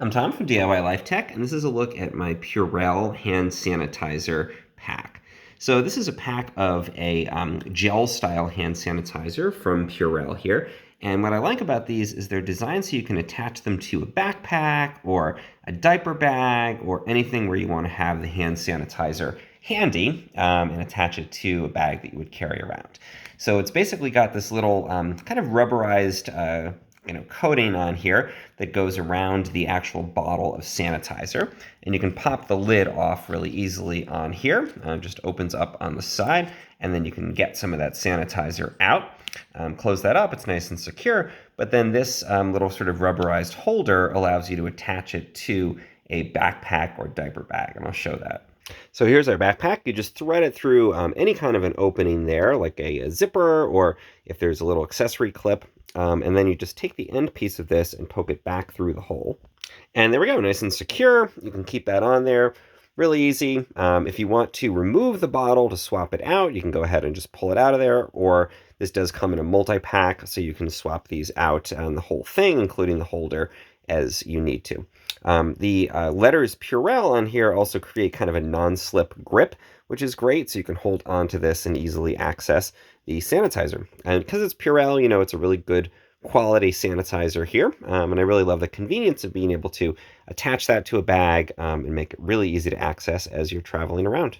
I'm Tom from DIY Life Tech, and this is a look at my Purrel hand sanitizer pack. So this is a pack of a gel-style hand sanitizer from Purrel here. And what I like about these is they're designed so you can attach them to a backpack or a diaper bag or anything where you want to have the hand sanitizer handy and attach it to a bag that you would carry around. So it's basically got this little kind of rubberized coating on here that goes around the actual bottle of sanitizer, and you can pop the lid off really easily on here. Just opens up on the side, and then you can get some of that sanitizer out. Close that up, it's nice and secure, but then this little sort of rubberized holder allows you to attach it to a backpack or diaper bag, and I'll show that. So here's our backpack. You just thread it through any kind of an opening there, like a zipper, or if there's a little accessory clip, and then you just take the end piece of this and poke it back through the hole. And there we go, nice and secure. You can keep that on there. Really easy. If you want to remove the bottle to swap it out, you can go ahead and just pull it out of there, or this does come in a multi-pack, so you can swap these out on the whole thing, including the holder, as you need to. The letters Purrel on here also create kind of a non-slip grip, which is great, so you can hold on to this and easily access the sanitizer. And because it's Purrel, you know, it's a really good quality sanitizer here, and I really love the convenience of being able to attach that to a bag and make it really easy to access as you're traveling around.